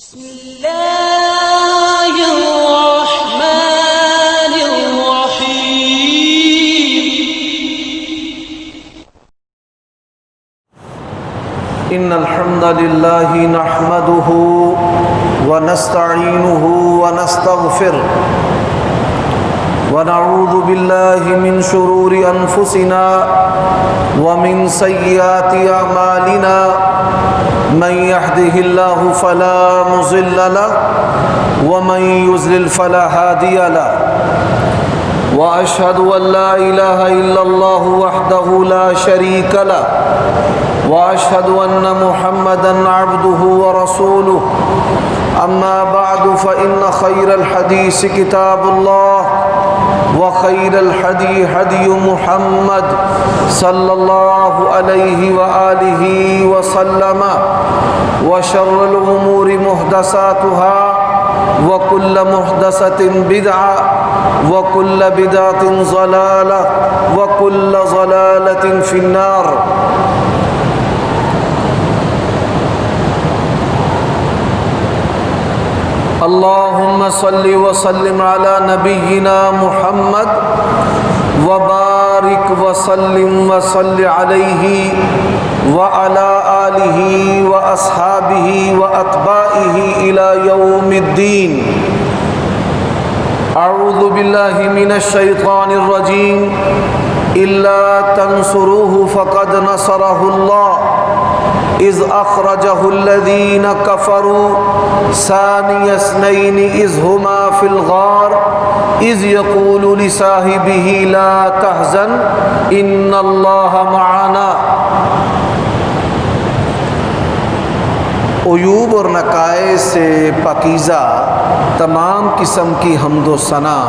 بسم الله الرحمن الرحيم إن الحمد لله نحمده ونستعينه ونستغفره ونعوذ بالله من شرور أنفسنا ومن سيئات أعمالنا من يهده الله فلا مضل له ومن يضلل فلا هادي له وأشهد أن لا إله إلا الله وحده لا شريك له وأشهد أن محمدًا عبده ورسوله أما بعد فإن خير الحديث كتاب الله وخير الهدي هدي محمد صلى الله عليه وآله وسلم وشر الأمور محدثاتها وكل محدثة بدعة وكل بدعة ضلالة وكل ضلالة في النار. اللهم صل وسلم على نبينا محمد وبارك وسلم وصل عليه وعلى آله وأصحابه وأتباعه إلى يوم الدين. أعوذ بالله من الشيطان الرجيم. إلا تنصروه فقد نصره الله إذ أخرجه الذين كفروا ثاني اثنين إذ هما في الغار إذ يقول لصاحبه لا تحزن إن الله معنا. عیوب اور نقائص سے پاکیزہ تمام قسم کی حمد و ثنا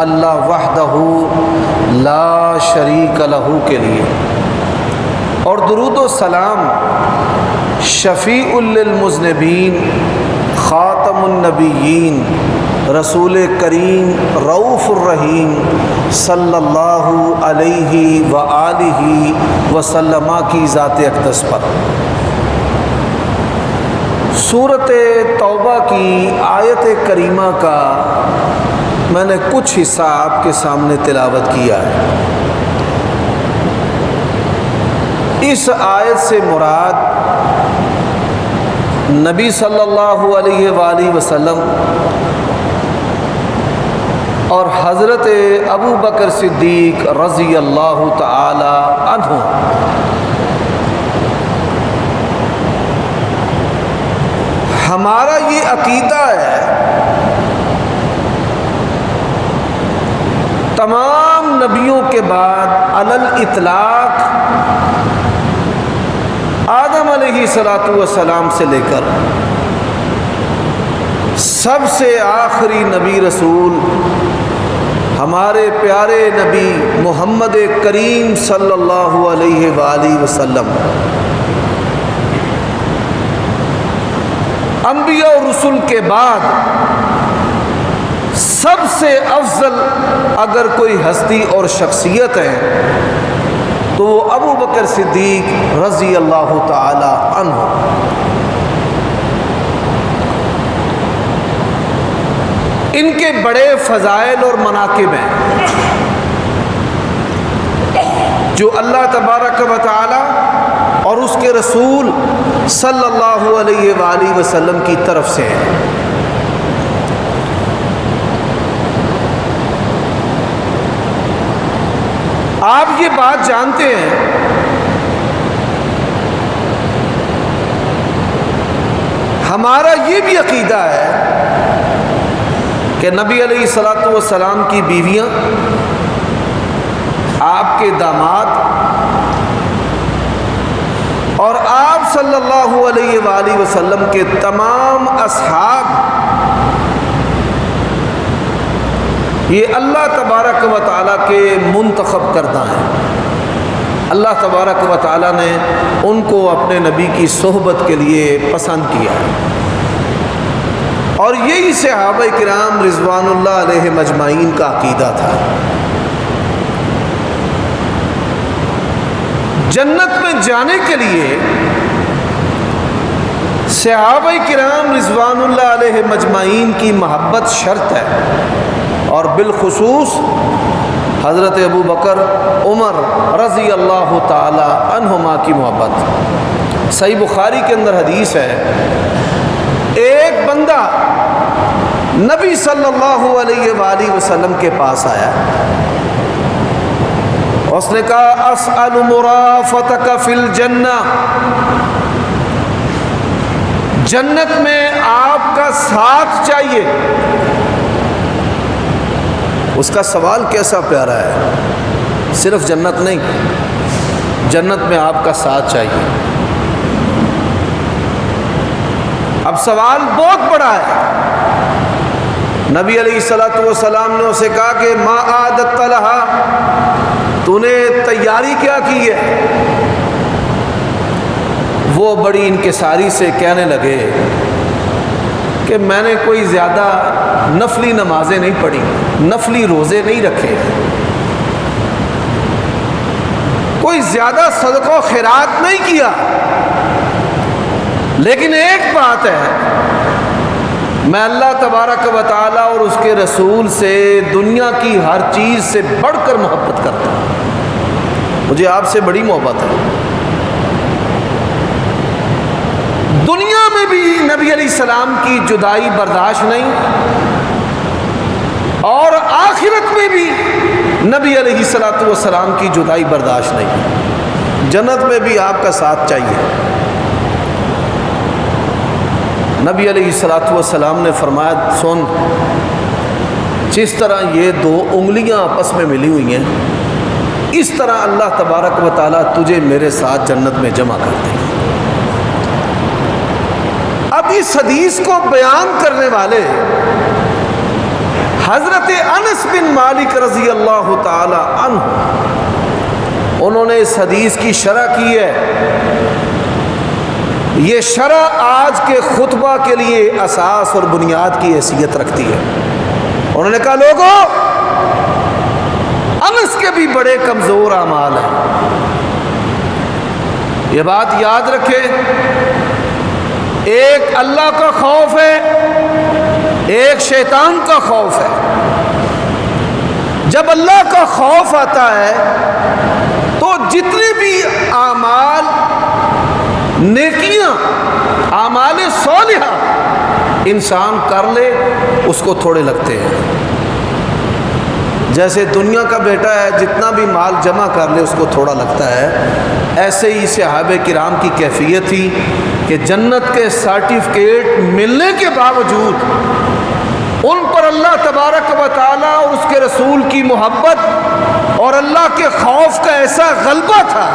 اللہ وحدہ لا شریک لہ کے لیے، اور درود و سلام شفیع للمذنبین خاتم النبیین رسول کریم رؤوف الرحیم صلی اللہ علیہ وآلہ وسلم کی ذات اقدس پر. سورۃ توبہ کی آیت کریمہ کا میں نے کچھ حصہ آپ کے سامنے تلاوت کیا ہے. اس آیت سے مراد نبی صلی اللہ علیہ وآلہ وسلم اور حضرت ابو بکر صدیق رضی اللہ تعالی عنہ. ہمارا یہ عقیدہ ہے تمام نبیوں کے بعد علی الاطلاق آدم علیہ السلام سے لے کر سب سے آخری نبی رسول ہمارے پیارے نبی محمد کریم صلی اللہ علیہ وآلہ وسلم، انبیاء اور رسول کے بعد سب سے افضل اگر کوئی ہستی اور شخصیت ہے تو وہ ابو بکر صدیق رضی اللہ تعالی عنہ. ان کے بڑے فضائل اور مناقب ہیں جو اللہ تبارک و تعالی اور اس کے رسول صلی اللہ علیہ وآلہ وسلم کی طرف سے ہیں. آپ یہ بات جانتے ہیں ہمارا یہ بھی عقیدہ ہے کہ نبی علیہ الصلوۃ والسلام کی بیویاں، آپ کے داماد اور آپ صلی اللہ علیہ وآلہ وسلم کے تمام اصحاب یہ اللہ تبارک و تعالیٰ کے منتخب کردہ ہیں. اللہ تبارک و تعالیٰ نے ان کو اپنے نبی کی صحبت کے لیے پسند کیا ہے، اور یہی صحابہ کرام رضوان اللہ علیہ مجمعین کا عقیدہ تھا. جنت میں جانے کے لیے صحابہ کرام رضوان اللہ علیہ مجمعین کی محبت شرط ہے، اور بالخصوص حضرت ابو بکر عمر رضی اللہ تعالی عنہما کی محبت۔ صحیح بخاری کے اندر حدیث ہے، ایک بندہ نبی صلی اللہ علیہ وآلہ وسلم کے پاس آیا، اس نے کہا اسأل مرافتک فی الجنہ، جنت میں آپ کا ساتھ چاہیے۔ اس کا سوال کیسا پیارا ہے، صرف جنت نہیں، جنت میں آپ کا ساتھ چاہیے۔ اب سوال بہت بڑا ہے۔ نبی علیہ الصلوۃ والسلام نے اسے کہا کہ ما عادت لہا، تو نے تیاری کیا کی ہے؟ وہ بڑی انکساری سے کہنے لگے کہ میں نے کوئی زیادہ نفلی نمازیں نہیں پڑھی، نفلی روزے نہیں رکھے، کوئی زیادہ صدقہ و خیرات نہیں کیا، لیکن ایک بات ہے، میں اللہ تبارک و تعالی اور اس کے رسول سے دنیا کی ہر چیز سے بڑھ کر محبت کرتا ہوں، مجھے آپ سے بڑی محبت ہے۔ دنیا میں بھی نبی علیہ السلام کی جدائی برداشت نہیں، اور آخرت میں بھی نبی علیہ الصلوۃ والسلام کی جدائی برداشت نہیں، جنت میں بھی آپ کا ساتھ چاہیے۔ نبی علیہ الصلوۃ والسلام نے فرمایا سن، جس طرح یہ دو انگلیاں آپس میں ملی ہوئی ہیں، اس طرح اللہ تبارک و تعالیٰ تجھے میرے ساتھ جنت میں جمع کر دے گا۔ اب اس حدیث کو بیان کرنے والے حضرت انس بن مالک رضی اللہ تعالی عنہ، انہوں نے اس حدیث کی شرح کی ہے۔ یہ شرح آج کے خطبہ کے لیے اساس اور بنیاد کی حیثیت رکھتی ہے۔ انہوں نے کہا لوگوں، انس کے بھی بڑے کمزور اعمال ہیں، یہ بات یاد رکھے، ایک اللہ کا خوف ہے، ایک شیطان کا خوف ہے۔ جب اللہ کا خوف آتا ہے تو جتنے بھی اعمال نیکیاں، اعمال صالحہ انسان کر لے اس کو تھوڑے لگتے ہیں۔ جیسے دنیا کا بیٹا ہے، جتنا بھی مال جمع کر لے اس کو تھوڑا لگتا ہے، ایسے ہی صحابہ کرام کی کیفیت تھی کہ جنت کے سرٹیفکیٹ ملنے کے باوجود ان پر اللہ تبارک و تعالیٰ اور اس کے رسول کی محبت اور اللہ کے خوف کا ایسا غلبہ تھا،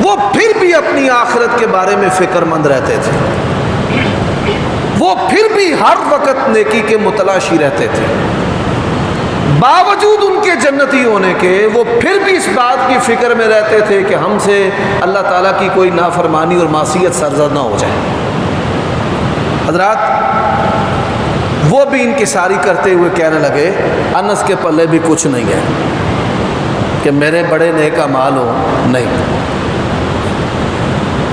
وہ پھر بھی اپنی آخرت کے بارے میں فکر مند رہتے تھے، وہ پھر بھی ہر وقت نیکی کے متلاشی رہتے تھے، باوجود ان کے جنتی ہونے کے وہ پھر بھی اس بات کی فکر میں رہتے تھے کہ ہم سے اللہ تعالیٰ کی کوئی نافرمانی اور معصیت سرزد نہ ہو جائے۔ حضرات، وہ بھی انکساری کرتے ہوئے کہنے لگے انس کے پلے بھی کچھ نہیں ہے کہ میرے بڑے نیک اعمال ہو، نہیں،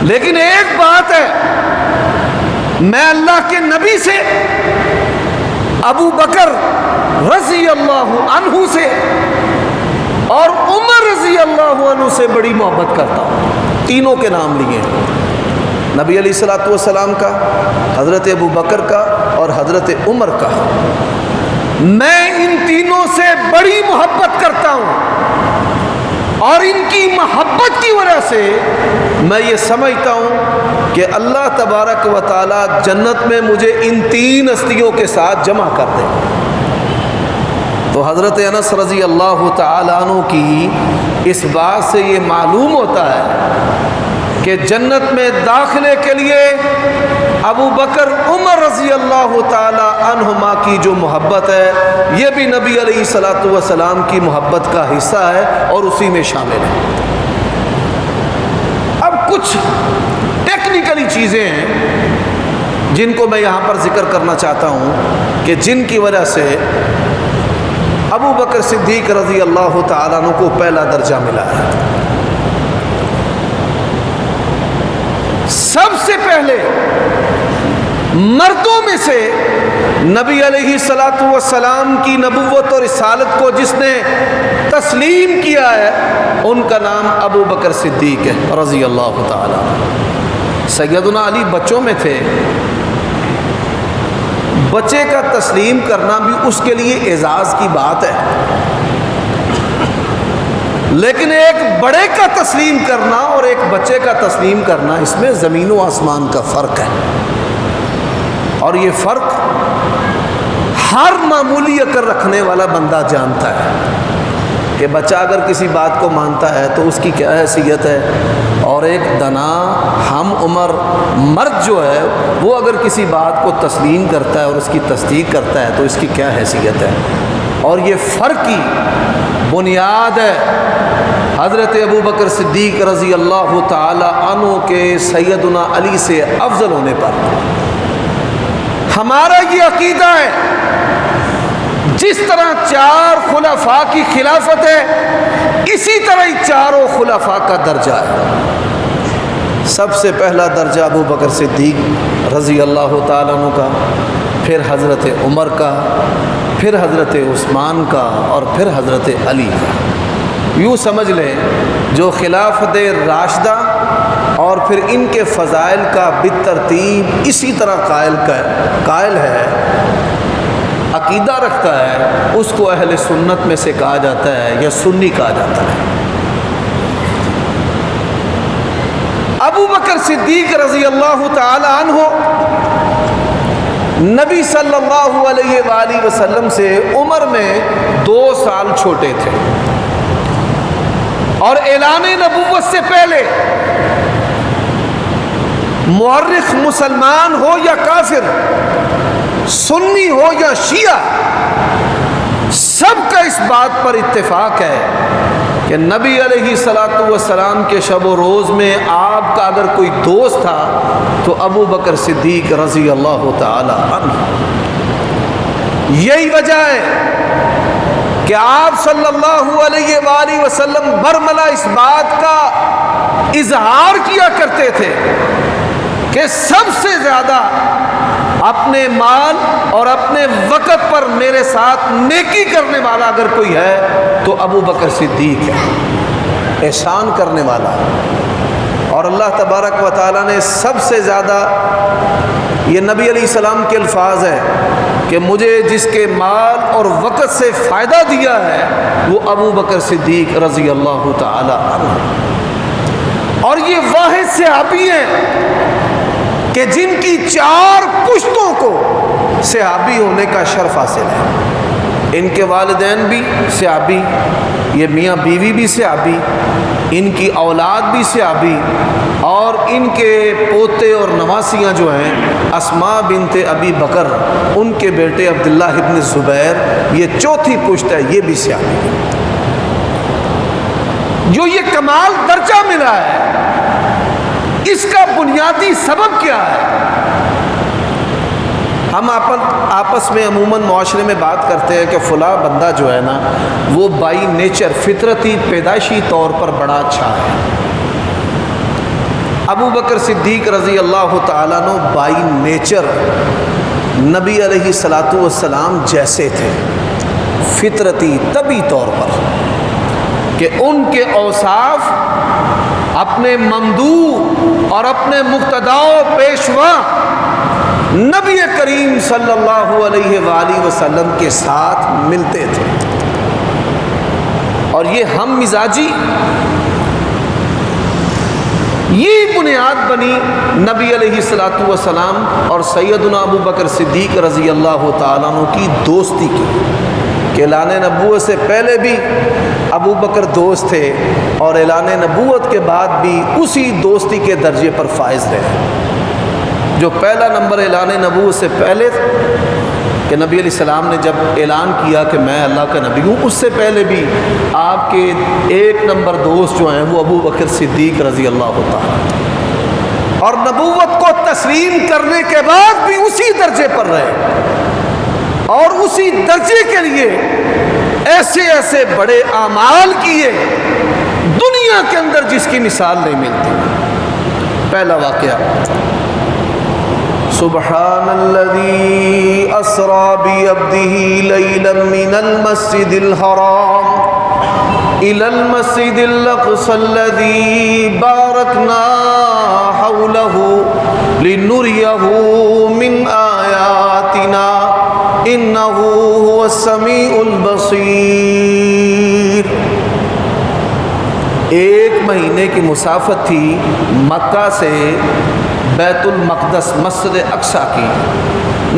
لیکن ایک بات ہے، میں اللہ کے نبی سے، ابو بکر رضی اللہ عنہ سے اور عمر رضی اللہ عنہ سے بڑی محبت کرتا ہوں۔ تینوں کے نام لیے، نبی علیہ الصلوۃ والسلام کا، حضرت ابو بکر کا اور حضرت عمر کا۔ میں ان تینوں سے بڑی محبت کرتا ہوں، اور ان کی محبت کی وجہ سے میں یہ سمجھتا ہوں کہ اللہ تبارک و تعالی جنت میں مجھے ان تین ہستیوں کے ساتھ جمع کر دے۔ تو حضرت انس رضی اللہ تعالی عنہ کی اس بات سے یہ معلوم ہوتا ہے کہ جنت میں داخلے کے لیے ابو بکر عمر رضی اللہ تعالی عنہما کی جو محبت ہے، یہ بھی نبی علیہ الصلوۃ والسلام کی محبت کا حصہ ہے اور اسی میں شامل ہے۔ اب کچھ ٹیکنیکلی چیزیں ہیں جن کو میں یہاں پر ذکر کرنا چاہتا ہوں کہ جن کی وجہ سے ابو بکر صدیق رضی اللہ تعالیٰ عنہ کو پہلا درجہ ملا ہے۔ سب سے پہلے مردوں میں سے نبی علیہ الصلوۃ والسلام کی نبوت اور رسالت کو جس نے تسلیم کیا ہے ان کا نام ابو بکر صدیق ہے رضی اللہ تعالیٰ عنہ۔ سیدنا علی بچوں میں تھے، بچے کا تسلیم کرنا بھی اس کے لیے اعزاز کی بات ہے، لیکن ایک بڑے کا تسلیم کرنا اور ایک بچے کا تسلیم کرنا، اس میں زمین و آسمان کا فرق ہے، اور یہ فرق ہر معمولی عقل رکھنے والا بندہ جانتا ہے کہ بچہ اگر کسی بات کو مانتا ہے تو اس کی کیا حیثیت ہے، اور ایک دنا ہم عمر مرد جو ہے وہ اگر کسی بات کو تسلیم کرتا ہے اور اس کی تصدیق کرتا ہے تو اس کی کیا حیثیت ہے۔ اور یہ فرق کی بنیاد ہے حضرت ابو بکر صدیق رضی اللہ تعالی عنہ کے سیدنا علی سے افضل ہونے پر۔ ہمارا یہ عقیدہ ہے جس طرح 4 خلفاء کی خلافت ہے اسی طرح ہی چاروں خلفاء کا درجہ ہے۔ سب سے پہلا درجہ ابو بکر صدیق رضی اللہ تعالیٰ عنہ کا، پھر حضرت عمر کا، پھر حضرت عثمان کا، اور پھر حضرت علی کا۔ یوں سمجھ لیں جو خلافت راشدہ اور پھر ان کے فضائل کا بالترتیب اسی طرح قائل ہے، عقیدہ رکھتا ہے، اس کو اہل سنت میں سے کہا جاتا ہے یا سنی کہا جاتا ہے۔ ابو بکر صدیق رضی اللہ تعالی عنہ نبی صلی اللہ علیہ وآلہ وسلم سے عمر میں 2 سال چھوٹے تھے، اور اعلان نبوت سے پہلے مورخ مسلمان ہو یا کافر، سنی ہو یا شیعہ، سب کا اس بات پر اتفاق ہے کہ نبی علیہ الصلوۃ والسلام کے شب و روز میں آپ کا اگر کوئی دوست تھا تو ابو بکر صدیق رضی اللہ تعالی عنہ۔ یہی وجہ ہے کہ آپ صلی اللہ علیہ وآلہ وسلم برملا اس بات کا اظہار کیا کرتے تھے کہ سب سے زیادہ اپنے مال اور اپنے وقت پر میرے ساتھ نیکی کرنے والا اگر کوئی ہے تو ابو بکر صدیق ہے، احسان کرنے والا۔ اور اللہ تبارک و تعالیٰ نے سب سے زیادہ، یہ نبی علیہ السلام کے الفاظ ہیں کہ مجھے جس کے مال اور وقت سے فائدہ دیا ہے وہ ابو بکر صدیق رضی اللہ تعالی عنہ۔ اور یہ واحد صحابی ہیں کہ جن کی 4 پشتوں کو صحابی ہونے کا شرف حاصل ہے۔ ان کے والدین بھی صحابی، یہ میاں بیوی بھی صحابی، ان کی اولاد بھی صحابی، اور ان کے پوتے اور نواسیاں جو ہیں اسماء بنت ابی بکر، ان کے بیٹے عبداللہ ابن زبیر، یہ 4تھی پشت ہے، یہ بھی صحابی ہے۔ جو یہ کمال درجہ ملا ہے اس کا بنیادی سبب کیا ہے؟ ہم آپس میں عموماً معاشرے میں بات کرتے ہیں کہ فلاں بندہ جو ہے نا وہ بائی نیچر، فطرتی پیدائشی طور پر بڑا اچھا ہے۔ ابو بکر صدیق رضی اللہ تعالیٰ عنہ بائی نیچر نبی علیہ الصلوۃ والسلام جیسے تھے، فطرتی طبی طور پر، کہ ان کے اوصاف اپنے ممدوح اور اپنے مقتداء و پیشوا نبی کریم صلی اللہ علیہ وآلہ وسلم کے ساتھ ملتے تھے۔ اور یہ ہم مزاجی، یہ بنیاد بنی نبی علیہ الصلوۃ والسلام اور سیدنا ابو بکر صدیق رضی اللہ تعالیٰ عنہ کی دوستی کی، کہ اعلان نبوت سے پہلے بھی ابو بکر دوست تھے اور اعلان نبوت کے بعد بھی اسی دوستی کے درجے پر فائز رہے۔ جو پہلا نمبر اعلان نبوت سے پہلے کہ نبی علیہ السلام نے جب اعلان کیا کہ میں اللہ کا نبی ہوں، اس سے پہلے بھی آپ کے 1 نمبر دوست جو ہیں وہ ابو بکر صدیق رضی اللہ تعالیٰ، اور نبوت کو تسلیم کرنے کے بعد بھی اسی درجے پر رہے، اور اسی درجے کے لیے ایسے ایسے بڑے اعمال کیے دنیا کے اندر جس کی مثال نہیں ملتی۔ پہلا واقعہ سبحان الذي اسرى بعبده ليلا من المسجد الحرام الى المسجد الاقصى الذي باركنا حوله لنريه من آياتنا انه هو السميع البصير. ایک مہینے کی مسافت تھی مکہ سے بیت المقدس مسجد اقصی کی.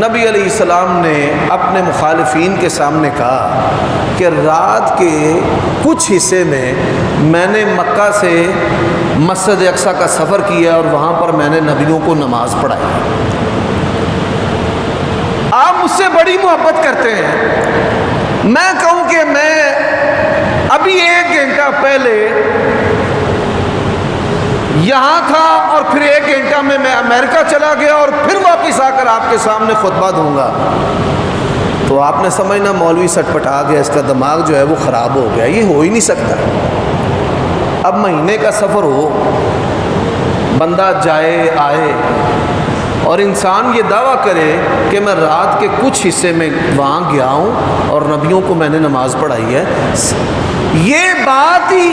نبی علیہ السلام نے اپنے مخالفین کے سامنے کہا کہ رات کے کچھ حصے میں نے مکہ سے مسجد اقصی کا سفر کیا اور وہاں پر میں نے نبیوں کو نماز پڑھائی. آپ مجھ سے بڑی محبت کرتے ہیں، میں کہوں کہ میں ابھی 1 گھنٹہ پہلے یہاں تھا اور پھر 1 گھنٹہ میں امریکہ چلا گیا اور پھر واپس آ کر آپ کے سامنے خطبہ دوں گا، تو آپ نے سمجھنا مولوی سٹ پٹا گیا، اس کا دماغ جو ہے وہ خراب ہو گیا. یہ ہو ہی نہیں سکتا. اب مہینے کا سفر ہو، بندہ جائے آئے اور انسان یہ دعویٰ کرے کہ میں رات کے کچھ حصے میں وہاں گیا ہوں اور نبیوں کو میں نے نماز پڑھائی ہے، یہ بات ہی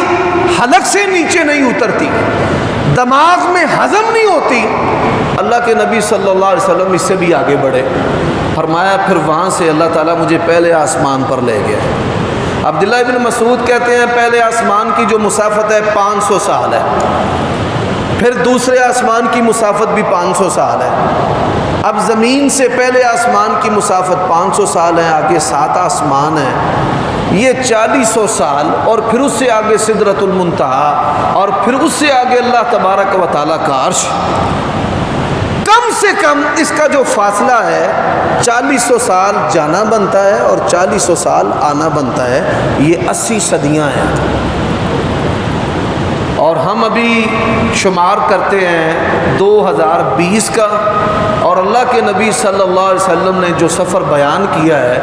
حلق سے نیچے نہیں اترتی، دماغ میں ہضم نہیں ہوتی. اللہ کے نبی صلی اللہ علیہ وسلم اس سے بھی آگے بڑھے، فرمایا پھر وہاں سے اللہ تعالیٰ مجھے پہلے آسمان پر لے گیا. عبداللہ ابن مسعود کہتے ہیں پہلے آسمان کی جو مسافت ہے 500 سال ہے، پھر دوسرے آسمان کی مسافت بھی 500 سال ہے. اب زمین سے پہلے آسمان کی مسافت 500 سال ہے، آگے 7 آسمان ہیں، یہ 400 سال، اور پھر اس سے آگے سدرۃ المنتہا، اور پھر اس سے آگے اللہ تبارک و تعالیٰ کا عرش. کم سے کم اس کا جو فاصلہ ہے 400 سال جانا بنتا ہے اور 400 سال آنا بنتا ہے. یہ 80 صدیاں ہیں، اور ہم ابھی شمار کرتے ہیں 2020 کا، اور اللہ کے نبی صلی اللہ علیہ وسلم نے جو سفر بیان کیا ہے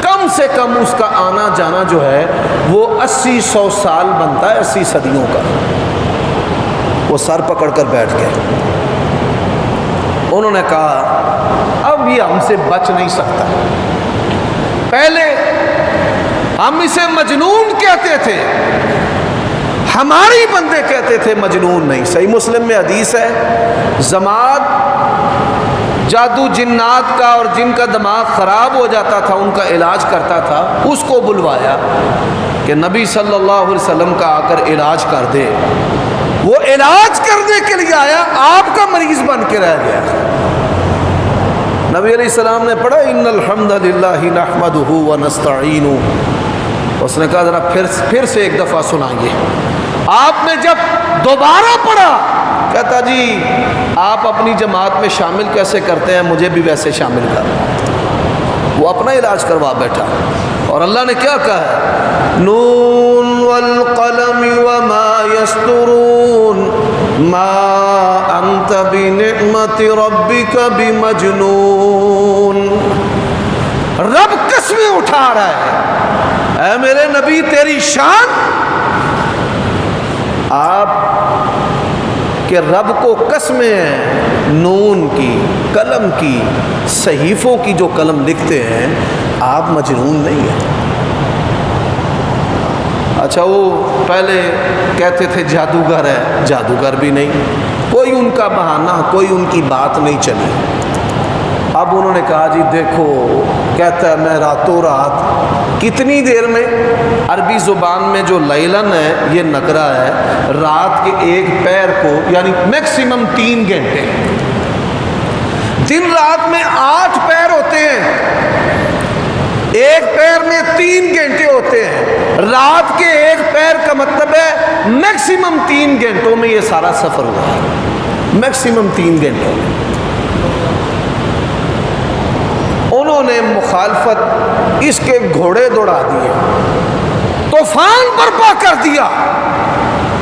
کم سے کم اس کا آنا جانا جو ہے وہ 80-100 سال بنتا ہے، 80 صدیوں کا. وہ سر پکڑ کر بیٹھ گئے. انہوں نے کہا اب یہ ہم سے بچ نہیں سکتا. پہلے ہم اسے مجنون کہتے تھے، ہماری بندے کہتے تھے مجنون نہیں. صحیح مسلم میں حدیث ہے، جماعت جادو جنات کا اور جن کا دماغ خراب ہو جاتا تھا ان کا علاج کرتا تھا، اس کو بلوایا کہ نبی صلی اللہ علیہ وسلم کا آ کر علاج کر دے. وہ علاج کرنے کے لیے آیا، آپ کا مریض بن کے رہ گیا. نبی علیہ السلام نے پڑھا ان الحمد للہ نحمدہ ونستعینہ. اس نے کہا ذرا پھر سے ایک دفعہ سنائیے. آپ نے جب دوبارہ پڑھا کہتا جی آپ اپنی جماعت میں شامل کیسے کرتے ہیں، مجھے بھی ویسے شامل کر. وہ اپنا علاج کروا بیٹھا. اور اللہ نے کیا کہا ہے، نون والقلم وما یسطرون ما انت بنعمت ربک بمجنون. رب قسمیں اٹھا رہا ہے، اے میرے نبی تیری شان. آپ کہ رب کو قسمیں ہیں، نون کی، قلم کی، صحیفوں کی جو قلم لکھتے ہیں، آپ مجنون نہیں ہیں. اچھا وہ پہلے کہتے تھے جادوگر ہے، جادوگر بھی نہیں، کوئی ان کا بہانہ، کوئی ان کی بات نہیں چلی. اب انہوں نے کہا جی دیکھو، کہتا ہے میں راتوں رات کتنی دیر میں، عربی زبان میں جو لیلن ہے یہ نکرہ ہے، رات کے ایک پیر کو یعنی میکسیمم 3 گھنٹے، دن رات میں 8 پیر ہوتے ہیں، ایک پیر میں 3 گھنٹے ہوتے ہیں. رات کے ایک پیر کا مطلب ہے میکسیمم 3 گھنٹوں میں یہ سارا سفر ہوا ہے، میکسیمم 3 گھنٹوں میں. انہوں نے مخالفت اس کے گھوڑے دوڑا دیے، طوفان برپا کر دیا.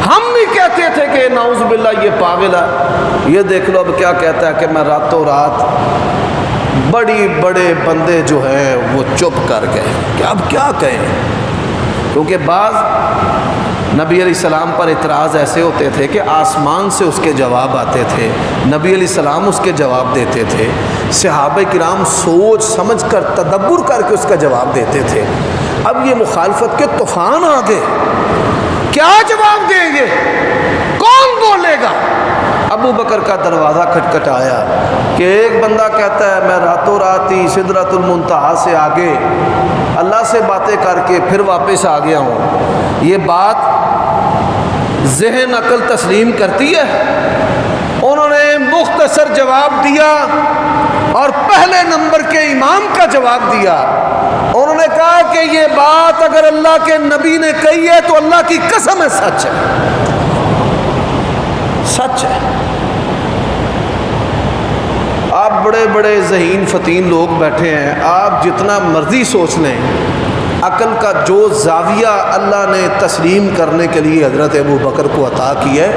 ہم بھی کہتے تھے کہ نعوذ باللہ یہ پاگل ہے. یہ دیکھ لو اب کیا کہتا ہے کہ میں راتوں رات. بڑے بندے جو ہیں وہ چپ کر گئے کہ اب کیا کہیں، کیونکہ بعض نبی علیہ السلام پر اعتراض ایسے ہوتے تھے کہ آسمان سے اس کے جواب آتے تھے، نبی علیہ السلام اس کے جواب دیتے تھے، صحابہ کرام سوچ سمجھ کر تدبر کر کے اس کا جواب دیتے تھے۔ اب یہ مخالفت کے طوفان آ گئے، کیا جواب دیں گے؟ کون بولے گا؟ ابو بکر کا دروازہ کھٹکھٹایا کہ ایک بندہ کہتا ہے میں راتوں رات ہی سدرۃ المنتہا سے آگے اللہ سے باتیں کر کے پھر واپس آ گیا ہوں، یہ بات ذہن عقل تسلیم کرتی ہے؟ انہوں نے مختصر جواب دیا اور پہلے نمبر کے امام کا جواب دیا۔ انہوں نے کہا کہ یہ بات اگر اللہ کے نبی نے کہی ہے تو اللہ کی قسم ہے سچ ہے، سچ ہے۔ آپ بڑے بڑے ذہین فتین لوگ بیٹھے ہیں، آپ جتنا مرضی سوچ لیں، عقل کا جو زاویہ اللہ نے تسلیم کرنے کے لیے حضرت ابو بکر کو عطا کی ہے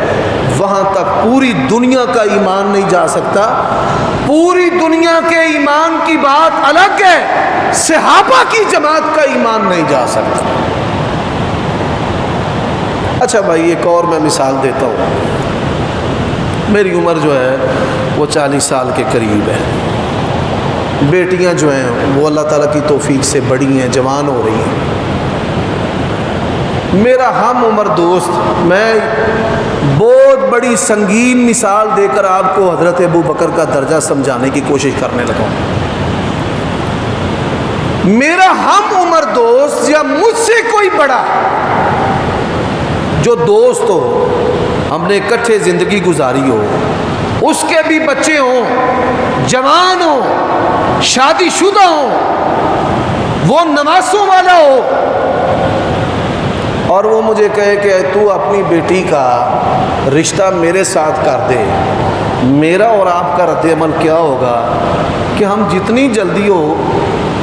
وہاں تک پوری دنیا کا ایمان نہیں جا سکتا۔ پوری دنیا کے ایمان کی بات الگ ہے، صحابہ کی جماعت کا ایمان نہیں جا سکتا۔ اچھا بھائی ایک اور میں مثال دیتا ہوں۔ میری عمر جو ہے وہ 40 سال کے قریب ہے، بیٹیاں جو ہیں وہ اللہ تعالیٰ کی توفیق سے بڑی ہیں، جوان ہو رہی ہیں۔ میرا ہم عمر دوست، میں بہت بڑی سنگین مثال دے کر آپ کو حضرت ابو بکر کا درجہ سمجھانے کی کوشش کرنے لگا ہوں۔ میرا ہم عمر دوست یا مجھ سے کوئی بڑا جو دوست ہو، ہم نے اکٹھے زندگی گزاری ہو، اس کے بھی بچے ہوں، جوان ہوں، شادی شدہ ہوں، وہ نواسوں والا ہو، اور وہ مجھے کہے کہ تو اپنی بیٹی کا رشتہ میرے ساتھ کر دے، میرا اور آپ کا رد عمل کیا ہوگا کہ ہم جتنی جلدی ہو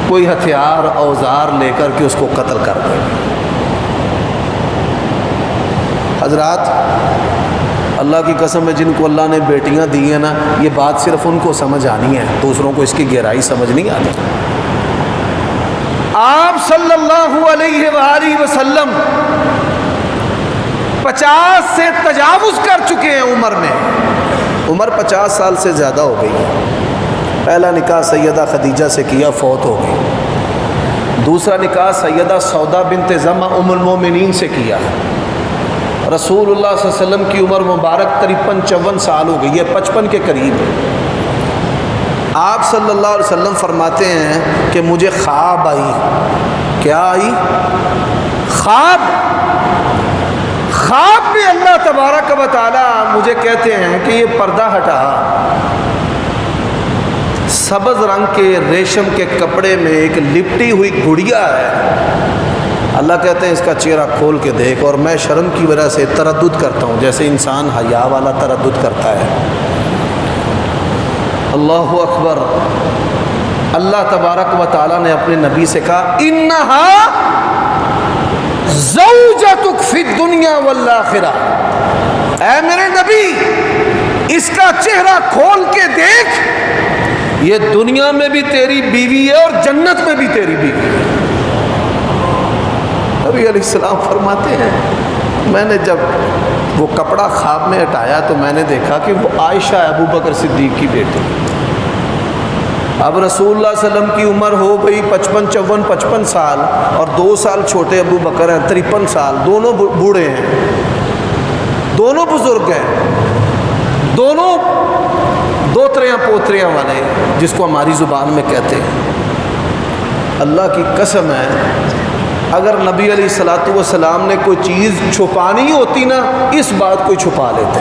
کوئی ہتھیار اوزار لے کر کے اس کو قتل کر دیں۔ حضرات اللہ کی قسم ہے، جن کو اللہ نے بیٹیاں دی ہیں نا، یہ بات صرف ان کو سمجھ آنی ہے، دوسروں کو اس کی گہرائی سمجھ نہیں آتی۔ آپ صلی اللہ علیہ وآلہ وسلم 50 سے تجاوز کر چکے ہیں عمر میں، عمر 50 سال سے زیادہ ہو گئی ہے۔ پہلا نکاح سیدہ خدیجہ سے کیا، فوت ہو گئی۔ دوسرا نکاح سیدہ سودا بنت زمع ام المومنین سے کیا۔ رسول اللہ صلی اللہ علیہ وسلم کی عمر مبارک 53-54 سال ہو گئی ہے، 55 کے قریب۔ آپ صلی اللہ علیہ وسلم فرماتے ہیں کہ مجھے خواب آئی۔ کیا آئی؟ خواب میں اللہ تبارک و تعالی مجھے کہتے ہیں کہ یہ پردہ ہٹا، سبز رنگ کے ریشم کے کپڑے میں ایک لپٹی ہوئی گڑیا ہے۔ اللہ کہتے ہیں اس کا چہرہ کھول کے دیکھ، اور میں شرم کی وجہ سے تردد کرتا ہوں، جیسے انسان حیا والا تردد کرتا ہے۔ اللہ اکبر۔ اللہ تبارک و تعالیٰ نے اپنے نبی سے کہا انہا زوجتک فی الدنیا والآخرہ، اے میرے نبی اس کا چہرہ کھول کے دیکھ، یہ دنیا میں بھی تیری بیوی ہے اور جنت میں بھی تیری بیوی ہے۔ نبی علیہ السلام فرماتے ہیں میں نے جب وہ کپڑا خواب میں ہٹایا تو میں نے دیکھا کہ وہ عائشہ ابو بکر صدیق کی بیٹی۔ اب رسول اللہ صلی اللہ علیہ وسلم کی عمر ہو گئی 55 سال، اور 2 سال چھوٹے ابو بکر ہیں 53 سال، دونوں بوڑھے ہیں، دونوں بزرگ ہیں، دونوں دوتریاں پوتریاں والے، جس کو ہماری زبان میں کہتے ہیں۔ اللہ کی قسم ہے اگر نبی علیہ الصلوۃ والسلام نے کوئی چیز چھپانی ہوتی نا، اس بات کو چھپا لیتے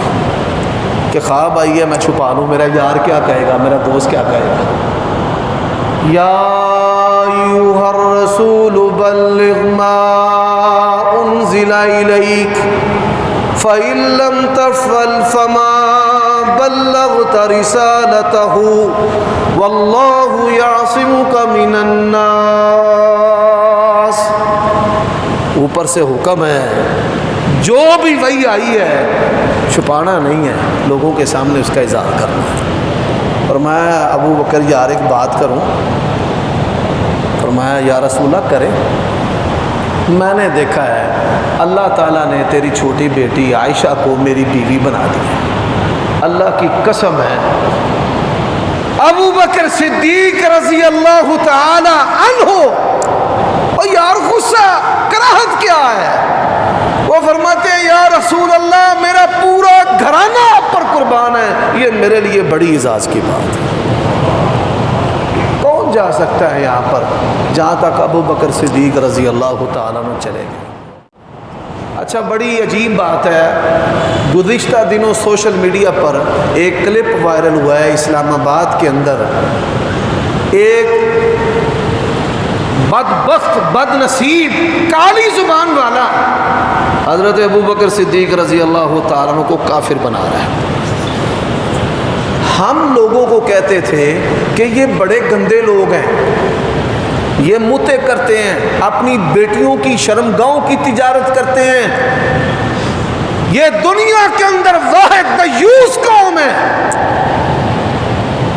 کہ خواب آئی ہے میں چھپا لوں، میرا یار کیا کہے گا، میرا دوست کیا کہے گا۔ یا ایھا الرسول بلغ ما انزل الیک فإن لم تفعل فما بلغت رسالته واللہ یعصمک من الناس۔ اوپر سے حکم ہے جو بھی وحی آئی ہے چھپانا نہیں ہے، لوگوں کے سامنے اس کا اظہار کرنا ہے۔ فرمایا ابو بکر یار ایک بات کروں؟ فرمایا یا رسول اللہ کرے۔ میں نے دیکھا ہے اللہ تعالیٰ نے تیری چھوٹی بیٹی عائشہ کو میری بیوی بنا دیا. اللہ کی قسم ہے ابو بکر صدیق رضی اللہ تعالی عنہ، اور یار غصہ کراہت کیا ہے، وہ فرماتے ہیں یا رسول اللہ میرا پورا گھرانہ آپ پر قربان ہے، یہ میرے لیے بڑی اعزاز کی بات ہے. کون جا سکتا ہے یہاں پر جہاں تک ابو بکر صدیق رضی اللہ تعالیٰ عنہ چلے گئے. اچھا بڑی عجیب بات ہے، گزشتہ دنوں سوشل میڈیا پر ایک کلپ وائرل ہوا ہے اسلام آباد کے اندر. ایک بدبخت بد نصیب کالی زبان والا حضرت ابو بکر صدیق رضی اللہ تعالیٰ عنہ کو کافر بنا رہا ہے. ہم لوگوں کو کہتے تھے کہ یہ بڑے گندے لوگ ہیں، یہ متے کرتے ہیں، اپنی بیٹیوں کی شرمگاہوں کی تجارت کرتے ہیں، یہ دنیا کے اندر واحد دیوس قوم ہے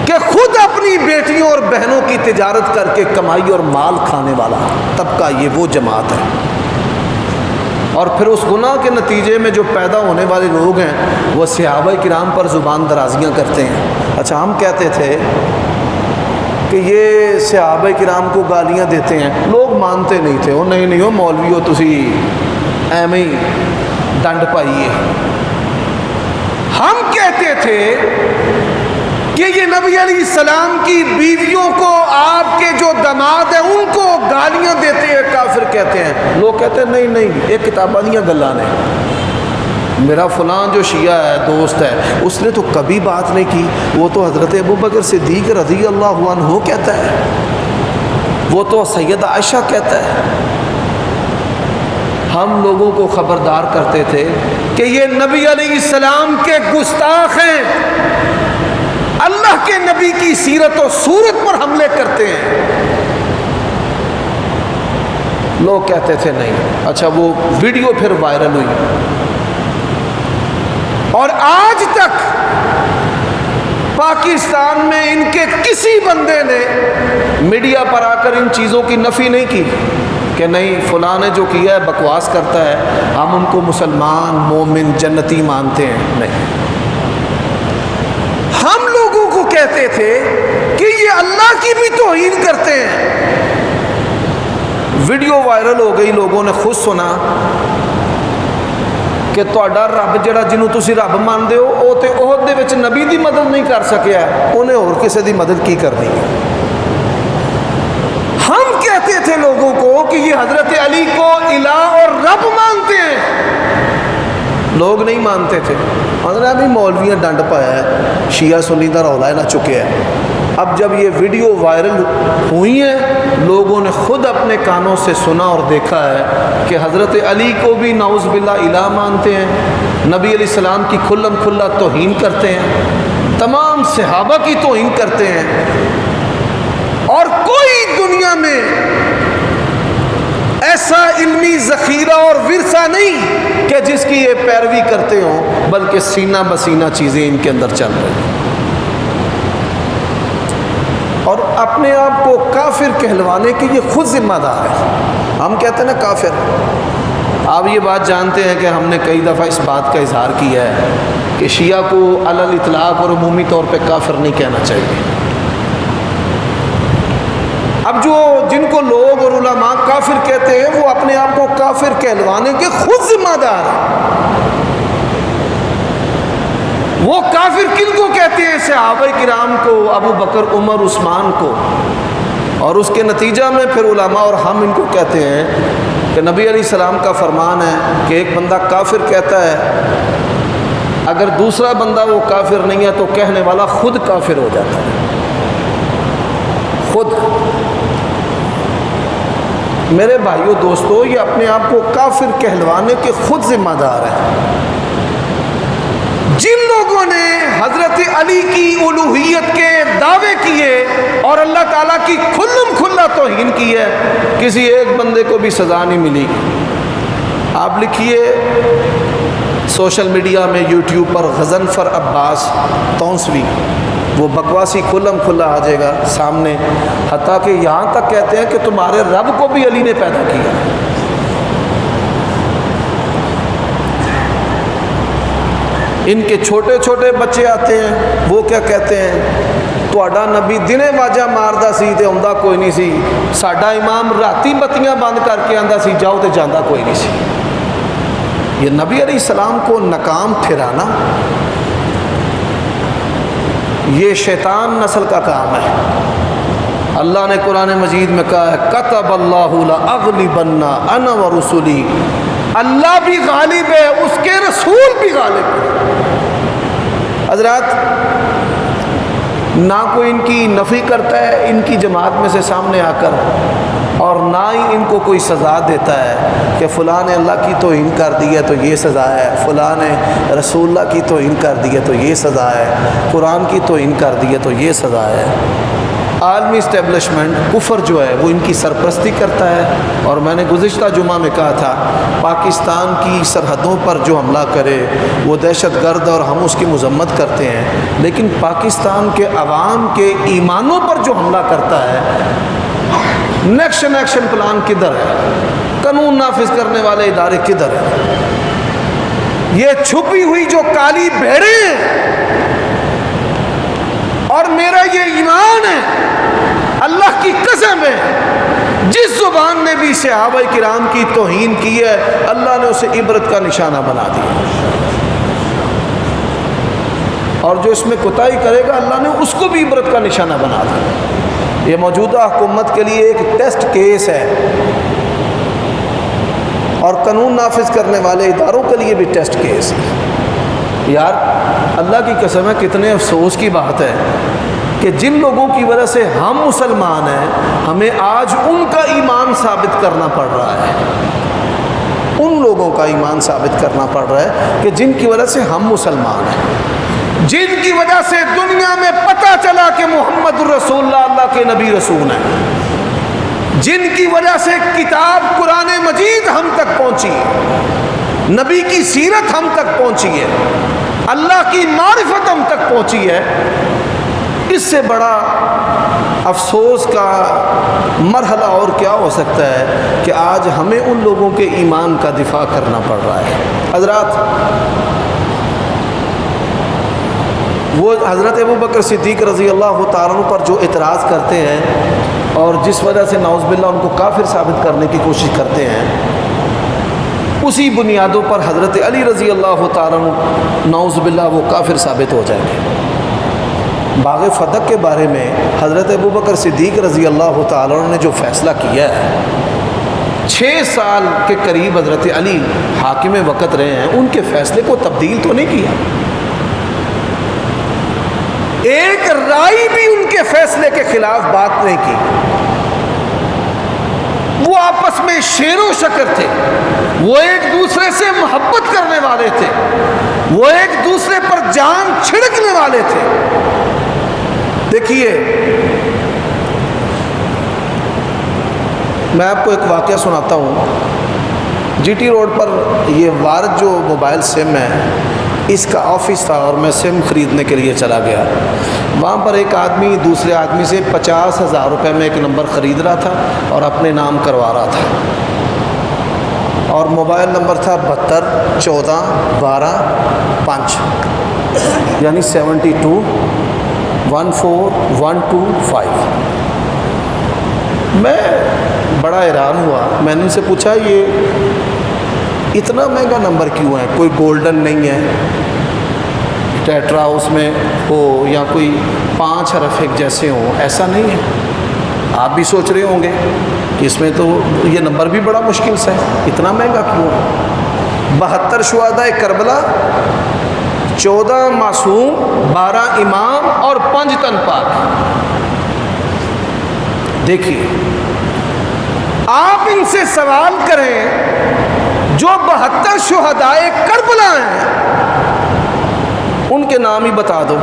کہ خود اپنی بیٹیوں اور بہنوں کی تجارت کر کے کمائی اور مال کھانے والا طبقہ یہ وہ جماعت ہے. اور پھر اس گناہ کے نتیجے میں جو پیدا ہونے والے لوگ ہیں وہ صحابہ کرام پر زبان درازیاں کرتے ہیں. اچھا ہم کہتے تھے کہ یہ صحابہ کرام کو گالیاں دیتے ہیں، لوگ مانتے نہیں تھے، وہ نہیں ہو مولوی ہو تسی ایویں ہی ڈنڈ پائیے. ہم کہتے تھے کہ یہ نبی علیہ السلام کی بیویوں کو آپ کے جو داماد ہیں ان کو گالیاں دیتے ہیں کافر کہتے ہیں. لوگ کہتے ہیں نہیں ایک کتاباں دیاں گلاں نے، میرا فلاں جو شیعہ ہے دوست ہے اس نے تو کبھی بات نہیں کی، وہ تو حضرت ابو بکر صدیق رضی اللہ عنہ کہتا ہے، وہ تو سیدہ عائشہ کہتا ہے. ہم لوگوں کو خبردار کرتے تھے کہ یہ نبی علیہ السلام کے گستاخ ہیں، اللہ کے نبی کی سیرت و صورت پر حملے کرتے ہیں. لوگ کہتے تھے نہیں. اچھا وہ ویڈیو پھر وائرل ہوئی اور آج تک پاکستان میں ان کے کسی بندے نے میڈیا پر آ کر ان چیزوں کی نفی نہیں کی کہ نہیں فلاں نے جو کیا ہے بکواس کرتا ہے، ہم ان کو مسلمان مومن جنتی مانتے ہیں. نہیں، ہم لوگوں کو کہتے تھے کہ یہ اللہ کی بھی توہین کرتے ہیں. ویڈیو وائرل ہو گئی، لوگوں نے خود سنا کہ تہاڈا رب جڑا جنوں تسی رب مانتے ہو وہ تے عہد دے وچ نبی دی مدد نہیں کر سکیا، انہیں اور کسی دی مدد کی کرنی ہے. ہم کہتے تھے لوگوں کو کہ یہ حضرت علی کو الہ اور رب مانتے ہیں، لوگ نہیں مانتے تھے. حضرت ابھی مولویاں ڈنڈ پایا ہے، شیعہ سنی دا رولا نہ چکے ہے. اب جب یہ ویڈیو وائرل ہوئی ہیں لوگوں نے خود اپنے کانوں سے سنا اور دیکھا ہے کہ حضرت علی کو بھی نعوذ باللہ الہ مانتے ہیں، نبی علیہ السلام کی کھلم کھلا توہین کرتے ہیں، تمام صحابہ کی توہین کرتے ہیں. اور کوئی دنیا میں ایسا علمی ذخیرہ اور ورثہ نہیں کہ جس کی یہ پیروی کرتے ہوں، بلکہ سینہ بسینہ چیزیں ان کے اندر چل رہی ہیں. اور اپنے آپ کو کافر کہلوانے کے یہ خود ذمہ دار ہے. ہم کہتے ہیں نا کافر. آپ یہ بات جانتے ہیں کہ ہم نے کئی دفعہ اس بات کا اظہار کیا ہے کہ شیعہ کو علی الاطلاق اور عمومی طور پہ کافر نہیں کہنا چاہیے. اب جن کو لوگ اور علماء کافر کہتے ہیں وہ اپنے آپ کو کافر کہلوانے کے خود ذمہ دار ہیں. وہ کافر کن کو کہتے ہیں؟ صحابہ کرام کو، ابو بکر عمر عثمان کو. اور اس کے نتیجہ میں پھر علماء اور ہم ان کو کہتے ہیں کہ نبی علیہ السلام کا فرمان ہے کہ ایک بندہ کافر کہتا ہے، اگر دوسرا بندہ وہ کافر نہیں ہے تو کہنے والا خود کافر ہو جاتا ہے. خود. میرے بھائیو دوستو، یہ اپنے آپ کو کافر کہلوانے کے خود ذمہ دار ہیں. جن لوگوں نے حضرت علی کی الوہیت کے دعوے کیے اور اللہ تعالیٰ کی کھلم کھلا توہین کی ہے، کسی ایک بندے کو بھی سزا نہیں ملی. آپ لکھیے سوشل میڈیا میں یوٹیوب پر غضنفر عباس تونسوی، وہ بکواسی کھلم کھلا آ جائے گا سامنے. حتیٰ کہ یہاں تک کہتے ہیں کہ تمہارے رب کو بھی علی نے پیدا کیا. ان کے چھوٹے چھوٹے بچے آتے ہیں، وہ کیا کہتے ہیں، تہاڈا نبی دنے واجہ ماردا سی تے آਉਂਦਾ کوئی نہیں سی، ساڈا امام راتی بتیاں بند کر کے آندا سی جاؤ تے جاندا کوئی نہیں سی۔ یہ نبی علیہ السلام کو ناکام ٹھہرانا یہ شیطان نسل کا کام ہے۔ اللہ نے قرآن مجید میں کہا ہے کتب اللہ لأغلبن انا ورسلی، اللہ بھی غالب ہے، اس کے رسول بھی غالب ہے۔ حضرات نہ کوئی ان کی نفی کرتا ہے ان کی جماعت میں سے سامنے آ کر، اور نہ ہی ان کو کوئی سزا دیتا ہے کہ فلاں نے اللہ کی توہین کر دی ہے تو یہ سزا ہے، فلاں نے رسول اللہ کی توہین کر دی ہے تو یہ سزا ہے، قرآن کی توہین کر دی ہے تو یہ سزا ہے۔ عالمی اسٹیبلشمنٹ کفر جو ہے وہ ان کی سرپرستی کرتا ہے، اور میں نے گزشتہ جمعہ میں کہا تھا پاکستان کی سرحدوں پر جو حملہ کرے وہ دہشت گرد اور ہم اس کی مذمت کرتے ہیں، لیکن پاکستان کے عوام کے ایمانوں پر جو حملہ کرتا ہے، نیکشن ایکشن پلان کدھر ہے، قانون نافذ کرنے والے ادارے کدھر ہیں، یہ چھپی ہوئی جو کالی بھیڑیں ہیں، اور میرا یہ ایمان ہے اللہ کی قسم ہے جس زبان نے بھی صحابہ کرام کی توہین کی ہے اللہ نے اسے عبرت کا نشانہ بنا دیا، اور جو اس میں کوتاہی کرے گا اللہ نے اس کو بھی عبرت کا نشانہ بنا دیا۔ یہ موجودہ حکومت کے لیے ایک ٹیسٹ کیس ہے، اور قانون نافذ کرنے والے اداروں کے لیے بھی ٹیسٹ کیس ہے۔ یار اللہ کی قسم ہے کتنے افسوس کی بات ہے کہ جن لوگوں کی وجہ سے ہم مسلمان ہیں ہمیں آج ان کا ایمان ثابت کرنا پڑ رہا ہے، ان لوگوں کا ایمان ثابت کرنا پڑ رہا ہے کہ جن کی وجہ سے ہم مسلمان ہیں، جن کی وجہ سے دنیا میں پتہ چلا کہ محمد الرسول اللہ اللہ کے نبی رسول ہیں، جن کی وجہ سے کتاب قرآن مجید ہم تک پہنچی ہے، نبی کی سیرت ہم تک پہنچی ہے، اللہ کی معرفت ہم تک پہنچی ہے۔ اس سے بڑا افسوس کا مرحلہ اور کیا ہو سکتا ہے کہ آج ہمیں ان لوگوں کے ایمان کا دفاع کرنا پڑ رہا ہے۔ حضرات وہ حضرت ابوبکر صدیق رضی اللہ تعالیٰ عنہ پر جو اعتراض کرتے ہیں اور جس وجہ سے نعوذ باللہ ان کو کافر ثابت کرنے کی کوشش کرتے ہیں، اسی بنیادوں پر حضرت علی رضی اللہ تعالیٰ عنہ نعوذ باللہ وہ کافر ثابت ہو جائیں گے۔ باغ فتح کے بارے میں حضرت ابوبکر صدیق رضی اللہ تعالیٰ عنہ نے جو فیصلہ کیا ہے، 6 سال کے قریب حضرت علی حاکم وقت رہے ہیں، ان کے فیصلے کو تبدیل تو نہیں کیا، ایک رائے بھی ان کے فیصلے کے خلاف بات نہیں کی۔ وہ آپس میں شیر و شکر تھے، وہ ایک دوسرے سے محبت کرنے والے تھے، وہ ایک دوسرے پر جان چھڑکنے والے تھے۔ دیکھیے میں آپ کو ایک واقعہ سناتا ہوں۔ جی ٹی روڈ پر یہ وارد جو موبائل سم ہے اس کا آفس تھا، اور میں سم خریدنے کے لیے چلا گیا۔ وہاں پر ایک آدمی دوسرے آدمی سے 50,000 روپے میں ایک نمبر خرید رہا تھا اور اپنے نام کروا رہا تھا، اور موبائل نمبر تھا 72 14 12 5، یعنی 72 14 125۔ میں بڑا حیران ہوا، میں نے ان سے پوچھا یہ اتنا مہنگا نمبر کیوں ہے؟ کوئی گولڈن نہیں ہے ٹیٹرا اس میں ہو یا کوئی 5 حرف ایک جیسے ہوں، ایسا نہیں ہے۔ آپ بھی سوچ رہے ہوں گے کہ اس میں تو یہ نمبر بھی بڑا مشکل سے ہے، اتنا مہنگا کیوں ہے؟ 72 شہداء کربلا، 14 معصوم، 12 امام اور 5 تن پاک۔ دیکھیے آپ ان سے سوال کریں جو 72 شہداء کربلا ہیں ان کے نام ہی بتا دو۔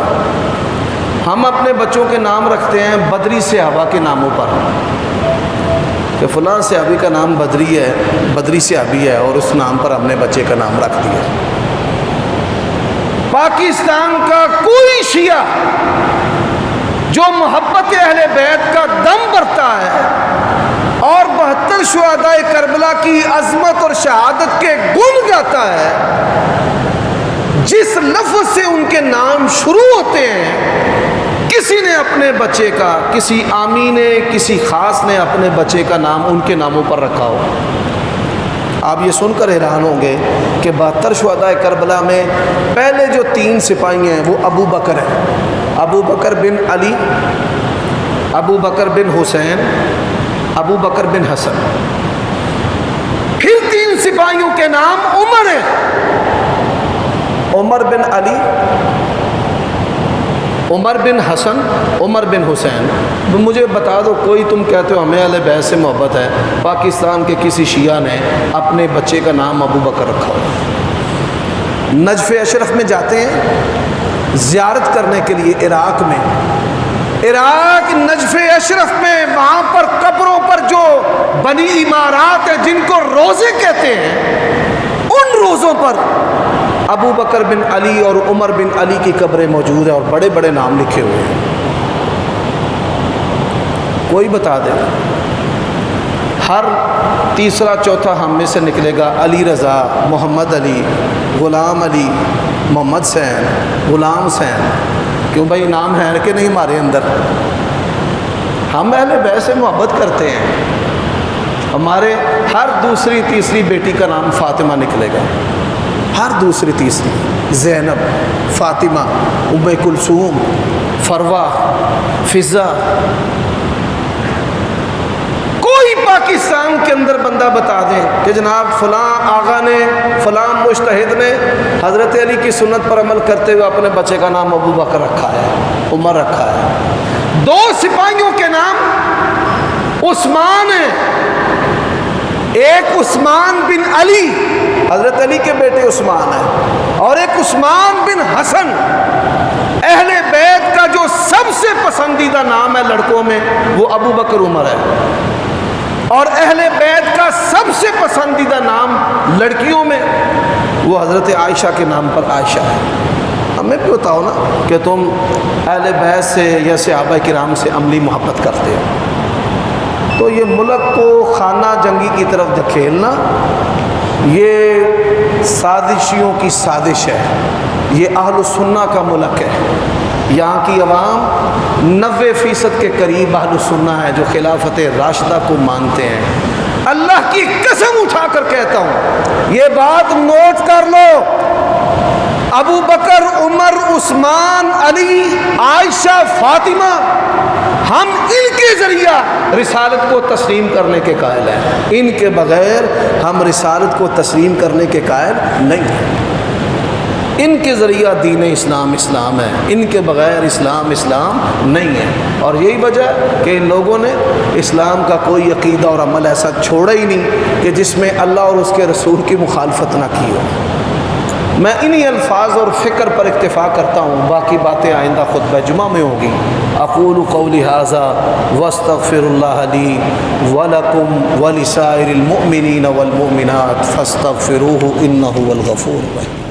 ہم اپنے بچوں کے نام رکھتے ہیں بدری صحابہ کے ناموں پر، کہ فلاں صحابی کا نام بدری ہے، بدری صحابی ہے، اور اس نام پر ہم نے بچے کا نام رکھ دیا۔ پاکستان کا کوئی شیعہ جو محبت اہل بیت کا دم بھرتا ہے اور 72 شہداء کربلا کی عظمت اور شہادت کے گن گاتا ہے، جس لفظ سے ان کے نام شروع ہوتے ہیں، کسی نے اپنے بچے کا، کسی آمی نے، کسی خاص نے اپنے بچے کا نام ان کے ناموں پر رکھا ہو۔ آپ یہ سن کر حیران ہوں گے کہ 72 شہدائے کربلا میں پہلے جو 3 سپاہی ہیں وہ ابو بکر ہیں، ابو بکر بن علی، ابو بکر بن حسین، ابو بکر بن حسن۔ پھر 3 سپاہیوں کے نام عمر ہیں، عمر بن علی، عمر بن حسن، عمر بن حسین۔ مجھے بتا دو، کوئی تم کہتے ہو ہمیں اہل بیت سے محبت ہے، پاکستان کے کسی شیعہ نے اپنے بچے کا نام ابو بکر رکھا ہو؟ نجف اشرف میں جاتے ہیں زیارت کرنے کے لیے، عراق میں، عراق نجف اشرف میں، وہاں پر قبروں پر جو بنی عمارات ہیں جن کو روزے کہتے ہیں، ان روزوں پر ابو بکر بن علی اور عمر بن علی کی قبریں موجود ہیں اور بڑے بڑے نام لکھے ہوئے ہیں۔ کوئی بتا دے، ہر تیسرا چوتھا ہم میں سے نکلے گا علی رضا، محمد علی، غلام علی، محمد حسین، غلام حسین۔ کیوں بھائی، نام ہے کہ نہیں ہمارے اندر؟ ہم اہل بیت سے محبت کرتے ہیں۔ ہمارے ہر دوسری تیسری بیٹی کا نام فاطمہ نکلے گا، ہر دوسری تیسری، زینب، فاطمہ، ام کلثوم، فروہ، فضہ۔ کوئی پاکستان کے اندر بندہ بتا دیں کہ جناب فلاں آغا نے، فلاں مجتہد نے حضرت علی کی سنت پر عمل کرتے ہوئے اپنے بچے کا نام ابو بکر رکھا ہے، عمر رکھا ہے۔ 2 سپاہیوں کے نام عثمان ہیں، ایک عثمان بن علی، حضرت علی کے بیٹے عثمان ہیں، اور ایک عثمان بن حسن۔ اہل بیت کا جو سب سے پسندیدہ نام ہے لڑکوں میں وہ ابو بکر عمر ہے، اور اہل بیت کا سب سے پسندیدہ نام لڑکیوں میں وہ حضرت عائشہ کے نام پر عائشہ ہے۔ ہمیں بھی بتاؤ نا کہ تم اہل بیت سے یا صحابہ کرام سے عملی محبت کرتے ہو۔ تو یہ ملک کو خانہ جنگی کی طرف دھکیلنا، یہ سازشیوں کی سازش ہے۔ یہ اہل السنہ کا ملک ہے، یہاں کی عوام 90% کے قریب اہل السنہ ہے جو خلافت راشدہ کو مانتے ہیں۔ اللہ کی قسم اٹھا کر کہتا ہوں، یہ بات نوٹ کر لو، ابو بکر، عمر، عثمان، علی، عائشہ، فاطمہ، ہم ان کے ذریعہ رسالت کو تسلیم کرنے کے قائل ہیں، ان کے بغیر ہم رسالت کو تسلیم کرنے کے قائل نہیں ہیں۔ ان کے ذریعہ دین اسلام اسلام ہے، ان کے بغیر اسلام اسلام نہیں ہے۔ اور یہی وجہ ہے کہ ان لوگوں نے اسلام کا کوئی عقیدہ اور عمل ایسا چھوڑا ہی نہیں کہ جس میں اللہ اور اس کے رسول کی مخالفت نہ کی ہو۔ میں انہی الفاظ اور فکر پر اکتفا کرتا ہوں، باقی باتیں آئندہ خطبہ جمعہ میں ہوگی۔ اقول قولی ھذا واستغفر اللہ لی ولکم ولسائر المؤمنین والمؤمنات فاستغفروہ انہ هو الغفور الرحیم۔